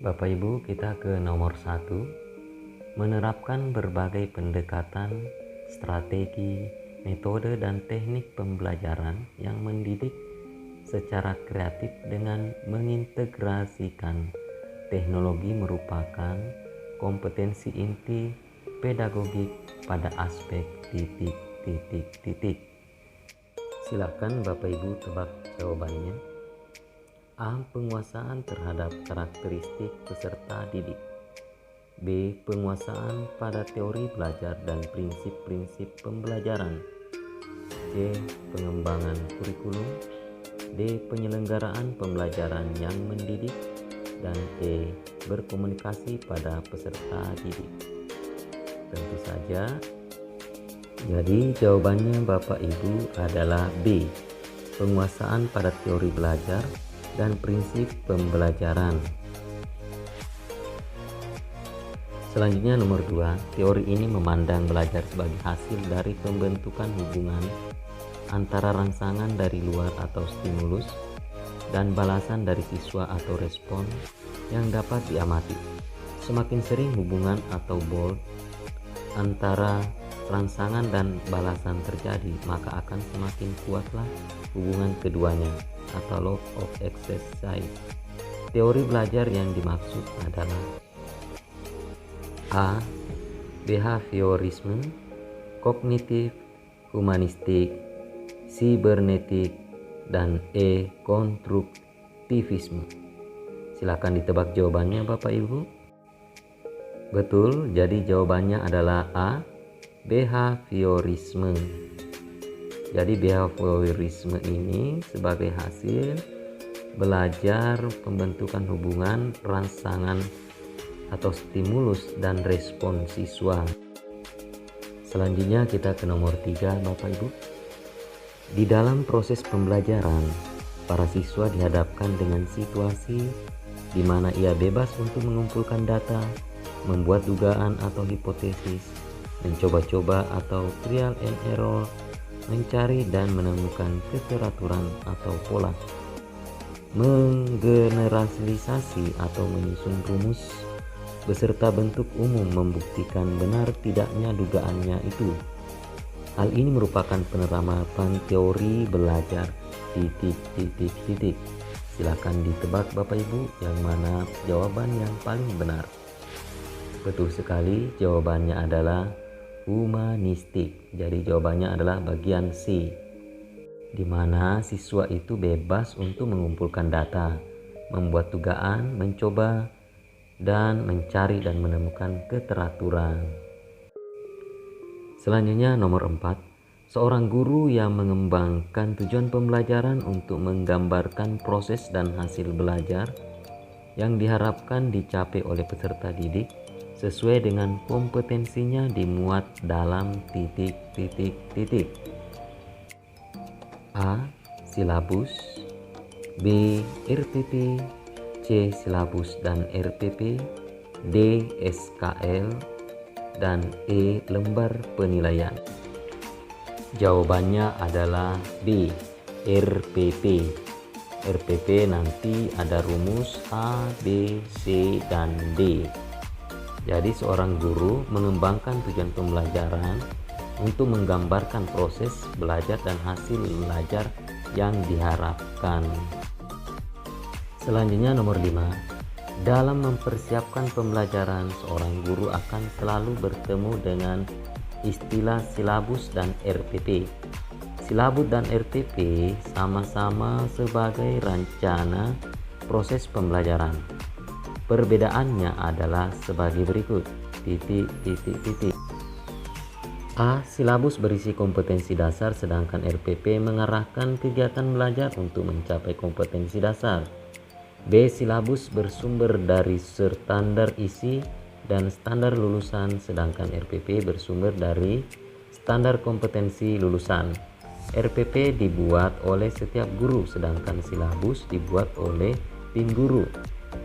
Bapak Ibu, kita ke nomor 1, menerapkan berbagai pendekatan, strategi, metode dan teknik pembelajaran yang mendidik secara kreatif dengan mengintegrasikan teknologi merupakan kompetensi inti pedagogik pada aspek titik. Silakan Bapak Ibu tebak jawabannya. A. Penguasaan terhadap karakteristik peserta didik. B. Penguasaan pada teori belajar dan prinsip-prinsip pembelajaran. C. Pengembangan kurikulum. D. Penyelenggaraan pembelajaran yang mendidik. Dan E. Berkomunikasi pada peserta didik. Tentu saja, jadi jawabannya Bapak Ibu adalah B. Penguasaan pada teori belajar dan prinsip pembelajaran. Selanjutnya nomor 2, teori ini memandang belajar sebagai hasil dari pembentukan hubungan antara rangsangan dari luar atau stimulus dan balasan dari siswa atau respon yang dapat diamati. Semakin sering hubungan atau bond antara rangsangan dan balasan terjadi, maka akan semakin kuatlah hubungan keduanya atau law of exercise. Teori belajar yang dimaksud adalah A. Behaviorisme, kognitif, humanistik, sibernetik, dan E. Konstruktivisme. Silakan ditebak jawabannya Bapak Ibu. Betul, jadi jawabannya adalah A. Behaviorisme. Jadi behaviorisme ini sebagai hasil belajar pembentukan hubungan rangsangan atau stimulus dan respon siswa. Selanjutnya kita ke nomor 3 Bapak Ibu. Di dalam proses pembelajaran, para siswa dihadapkan dengan situasi di mana ia bebas untuk mengumpulkan data, membuat dugaan atau hipotesis, mencoba-coba atau trial and error, mencari dan menemukan keteraturan atau pola, menggeneralisasi atau menyusun rumus beserta bentuk umum membuktikan benar tidaknya dugaannya itu. Hal ini merupakan penerapan teori belajar titik. Silakan ditebak Bapak Ibu yang mana jawaban yang paling benar. Betul sekali, jawabannya adalah humanistik. Jadi jawabannya adalah bagian C, di mana siswa itu bebas untuk mengumpulkan data, membuat dugaan, mencoba, dan mencari dan menemukan keteraturan. Selanjutnya nomor 4, seorang guru yang mengembangkan tujuan pembelajaran untuk menggambarkan proses dan hasil belajar yang diharapkan dicapai oleh peserta didik sesuai dengan kompetensinya dimuat dalam titik. A. Silabus, B. RPP, C. Silabus dan RPP, D. SKL, dan E. Lembar penilaian. Jawabannya adalah B. RPP. RPP nanti ada rumus A, B, C, dan D. Jadi seorang guru mengembangkan tujuan pembelajaran untuk menggambarkan proses belajar dan hasil belajar yang diharapkan. Selanjutnya nomor 5. Dalam mempersiapkan pembelajaran, seorang guru akan selalu bertemu dengan istilah silabus dan RPP. Silabus dan RPP sama-sama sebagai rencana proses pembelajaran. Perbedaannya adalah sebagai berikut. A. Silabus berisi kompetensi dasar, sedangkan RPP mengarahkan kegiatan belajar untuk mencapai kompetensi dasar. B. Silabus bersumber dari standar isi dan standar lulusan, sedangkan RPP bersumber dari standar kompetensi lulusan. RPP dibuat oleh setiap guru, sedangkan silabus dibuat oleh tim guru.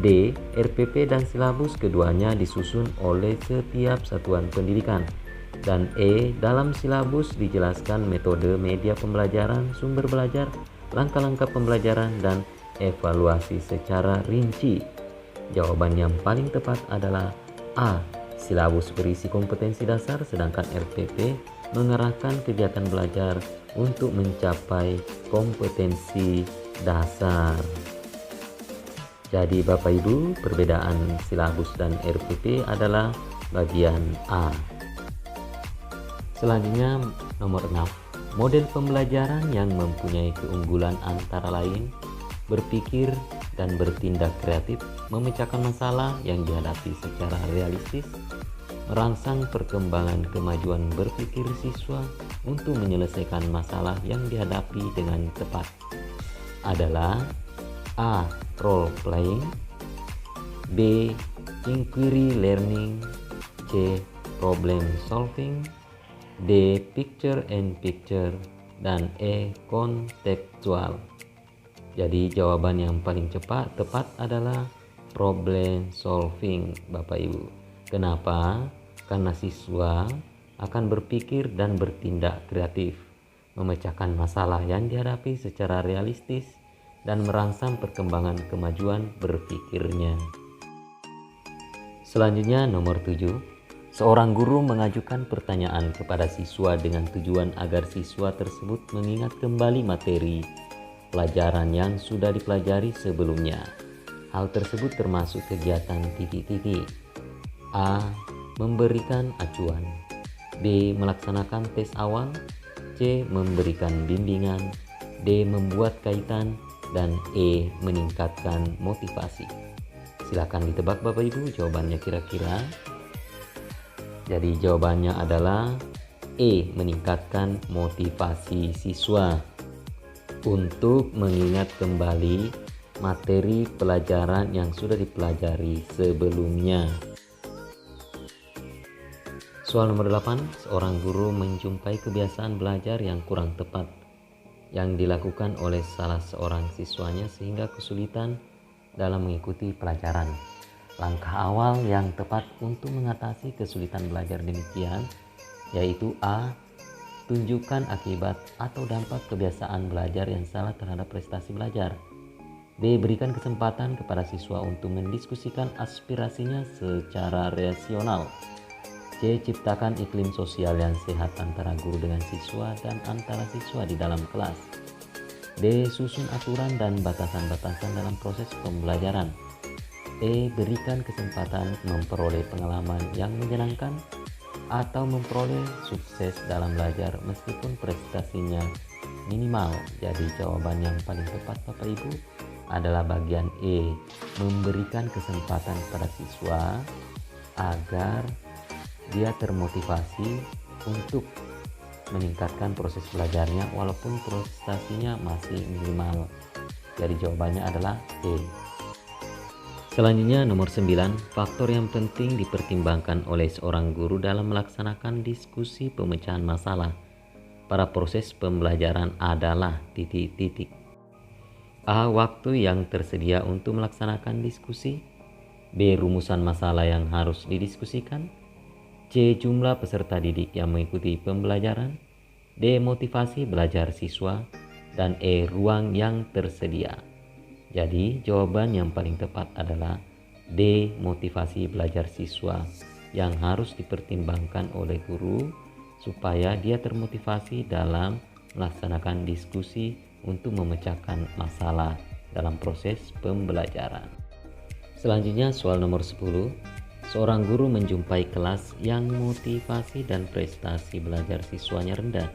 D. RPP dan silabus keduanya disusun oleh setiap satuan pendidikan. Dan E. Dalam silabus dijelaskan metode, media pembelajaran, sumber belajar, langkah-langkah pembelajaran, dan evaluasi secara rinci. Jawaban yang paling tepat adalah A. Silabus berisi kompetensi dasar, sedangkan RPP mengarahkan kegiatan belajar untuk mencapai kompetensi dasar. Jadi Bapak Ibu, perbedaan silabus dan RPP adalah bagian A. Selanjutnya nomor 6. Model pembelajaran yang mempunyai keunggulan antara lain berpikir dan bertindak kreatif, memecahkan masalah yang dihadapi secara realistis, merangsang perkembangan kemajuan berpikir siswa untuk menyelesaikan masalah yang dihadapi dengan tepat adalah A. Role playing, B. Inquiry learning, C. Problem solving, D. Picture and picture, dan E. Contextual. Jadi jawaban yang paling tepat adalah problem solving Bapak Ibu. Kenapa? Karena siswa akan berpikir dan bertindak kreatif, memecahkan masalah yang dihadapi secara realistis dan merangsang perkembangan kemajuan berpikirnya. Selanjutnya nomor 7. Seorang guru mengajukan pertanyaan kepada siswa dengan tujuan agar siswa tersebut mengingat kembali materi pelajaran yang sudah dipelajari sebelumnya. Hal tersebut termasuk kegiatan titik-titik. A. Memberikan acuan, B. Melaksanakan tes awal, C. Memberikan bimbingan, D. Membuat kaitan, dan E. Meningkatkan motivasi. Silakan ditebak Bapak Ibu jawabannya kira-kira. Jadi jawabannya adalah E. Meningkatkan motivasi siswa untuk mengingat kembali materi pelajaran yang sudah dipelajari sebelumnya. Soal nomor 8, seorang guru menjumpai kebiasaan belajar yang kurang tepat yang dilakukan oleh salah seorang siswanya sehingga kesulitan dalam mengikuti pelajaran. Langkah awal yang tepat untuk mengatasi kesulitan belajar demikian yaitu A. Tunjukkan akibat atau dampak kebiasaan belajar yang salah terhadap prestasi belajar. B. Berikan kesempatan kepada siswa untuk mendiskusikan aspirasinya secara rasional. C. Ciptakan iklim sosial yang sehat antara guru dengan siswa dan antara siswa di dalam kelas. D. Susun aturan dan batasan-batasan dalam proses pembelajaran. E. Berikan kesempatan memperoleh pengalaman yang menyenangkan atau memperoleh sukses dalam belajar meskipun prestasinya minimal. Jadi jawaban yang paling tepat Bapak Ibu adalah bagian E. Memberikan kesempatan pada siswa agar dia termotivasi untuk meningkatkan proses belajarnya walaupun prestasinya masih minimal. Jadi jawabannya adalah E. Selanjutnya nomor 9, faktor yang penting dipertimbangkan oleh seorang guru dalam melaksanakan diskusi pemecahan masalah pada proses pembelajaran adalah titik-titik. A. Waktu yang tersedia untuk melaksanakan diskusi, B. Rumusan masalah yang harus didiskusikan, C. Jumlah peserta didik yang mengikuti pembelajaran, D. Motivasi belajar siswa, dan E. Ruang yang tersedia. Jadi jawaban yang paling tepat adalah D. Motivasi belajar siswa yang harus dipertimbangkan oleh guru supaya dia termotivasi dalam melaksanakan diskusi untuk memecahkan masalah dalam proses pembelajaran. Selanjutnya soal nomor 10. Seorang guru menjumpai kelas yang motivasi dan prestasi belajar siswanya rendah.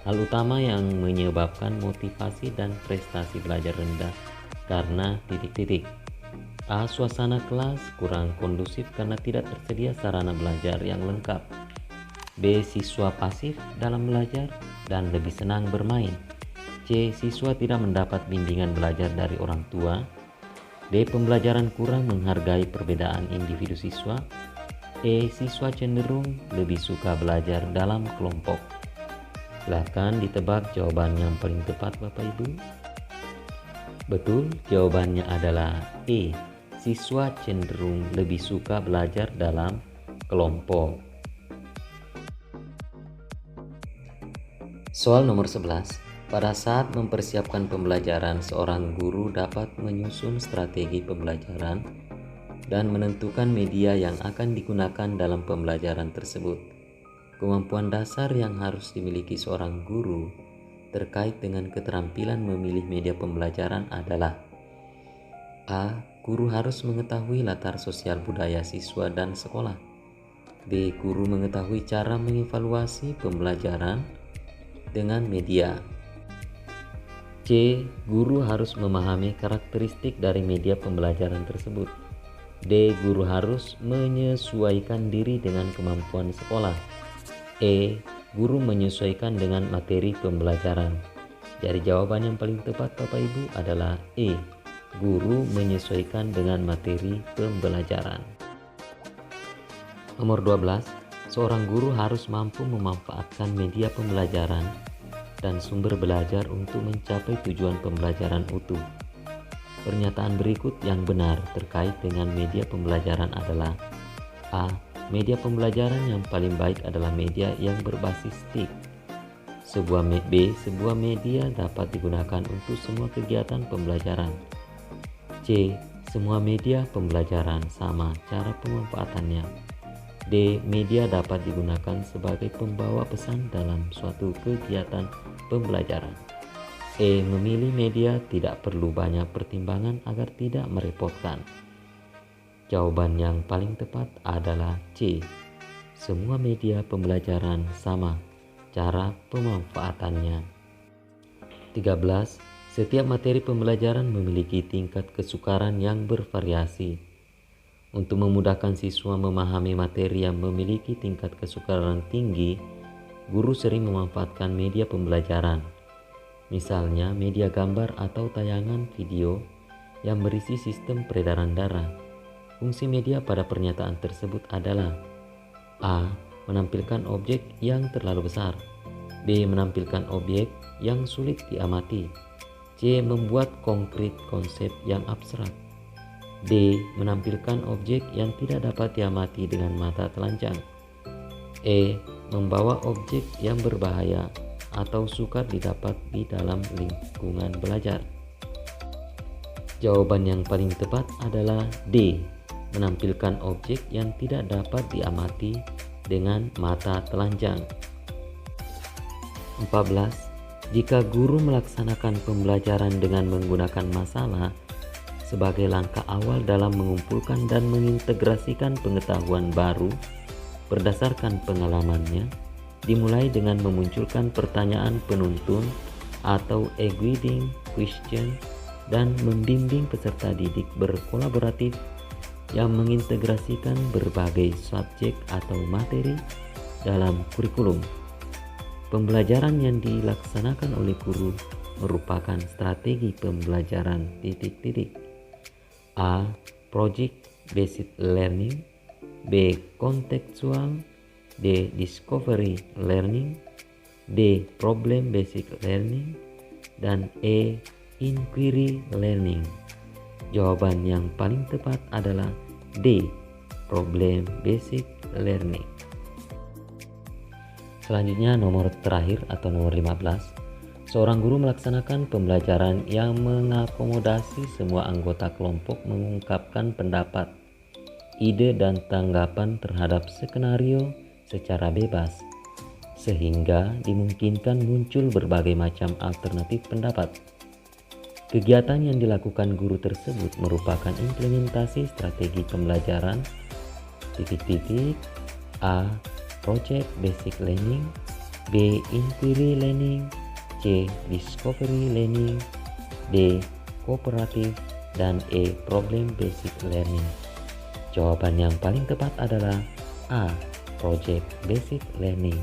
Hal utama yang menyebabkan motivasi dan prestasi belajar rendah karena titik-titik. A. Suasana kelas kurang kondusif karena tidak tersedia sarana belajar yang lengkap. B. Siswa pasif dalam belajar dan lebih senang bermain. C. Siswa tidak mendapat bimbingan belajar dari orang tua. D. Pembelajaran kurang menghargai perbedaan individu siswa. E. Siswa cenderung lebih suka belajar dalam kelompok. Silakan ditebak jawaban yang paling tepat Bapak Ibu. Betul, jawabannya adalah E. Siswa cenderung lebih suka belajar dalam kelompok. Soal nomor 11. Pada saat mempersiapkan pembelajaran, seorang guru dapat menyusun strategi pembelajaran dan menentukan media yang akan digunakan dalam pembelajaran tersebut. Kemampuan dasar yang harus dimiliki seorang guru terkait dengan keterampilan memilih media pembelajaran adalah: A. Guru harus mengetahui latar sosial budaya siswa dan sekolah. B. Guru mengetahui cara mengevaluasi pembelajaran dengan media. C. Guru harus memahami karakteristik dari media pembelajaran tersebut. D. Guru harus menyesuaikan diri dengan kemampuan sekolah. E. Guru menyesuaikan dengan materi pembelajaran. Jadi jawaban yang paling tepat Bapak Ibu adalah E. Guru menyesuaikan dengan materi pembelajaran. Nomor 12, seorang guru harus mampu memanfaatkan media pembelajaran dan sumber belajar untuk mencapai tujuan pembelajaran utuh. Pernyataan berikut yang benar terkait dengan media pembelajaran adalah: A. Media pembelajaran yang paling baik adalah media yang berbasis TIK. Sebuah media dapat digunakan untuk semua kegiatan pembelajaran. C. Semua media pembelajaran sama cara pemanfaatannya. D. Media dapat digunakan sebagai pembawa pesan dalam suatu kegiatan pembelajaran. E. Memilih media tidak perlu banyak pertimbangan agar tidak merepotkan. Jawaban yang paling tepat adalah C. Semua media pembelajaran sama cara pemanfaatannya. 13. Setiap materi pembelajaran memiliki tingkat kesukaran yang bervariasi. Untuk memudahkan siswa memahami materi yang memiliki tingkat kesukaran tinggi, guru sering memanfaatkan media pembelajaran. Misalnya media gambar atau tayangan video yang berisi sistem peredaran darah. Fungsi media pada pernyataan tersebut adalah: A. Menampilkan objek yang terlalu besar. B. Menampilkan objek yang sulit diamati. C. Membuat konkret konsep yang abstrak. D. Menampilkan objek yang tidak dapat diamati dengan mata telanjang. E. Membawa objek yang berbahaya atau sukar didapat di dalam lingkungan belajar. Jawaban yang paling tepat adalah D. Menampilkan objek yang tidak dapat diamati dengan mata telanjang. 14. Jika guru melaksanakan pembelajaran dengan menggunakan masalah sebagai langkah awal dalam mengumpulkan dan mengintegrasikan pengetahuan baru berdasarkan pengalamannya, dimulai dengan memunculkan pertanyaan penuntun atau a guiding question dan membimbing peserta didik berkolaboratif yang mengintegrasikan berbagai subjek atau materi dalam kurikulum. Pembelajaran yang dilaksanakan oleh guru merupakan strategi pembelajaran titik-titik. A. Project based learning. B. Contextual. D. Discovery learning. D. Problem based learning. Dan E. Inquiry learning. Jawaban yang paling tepat adalah D. Problem based learning. Selanjutnya nomor terakhir atau nomor 15. Seorang guru melaksanakan pembelajaran yang mengakomodasi semua anggota kelompok mengungkapkan pendapat, ide dan tanggapan terhadap skenario secara bebas, sehingga dimungkinkan muncul berbagai macam alternatif pendapat. Kegiatan yang dilakukan guru tersebut merupakan implementasi strategi pembelajaran A. Project Basic Learning. B. Inquiry Learning. C. Discovery Learning. D. Cooperative. Dan E. Problem Basic Learning. Jawaban yang paling tepat adalah A. Project Basic Learning.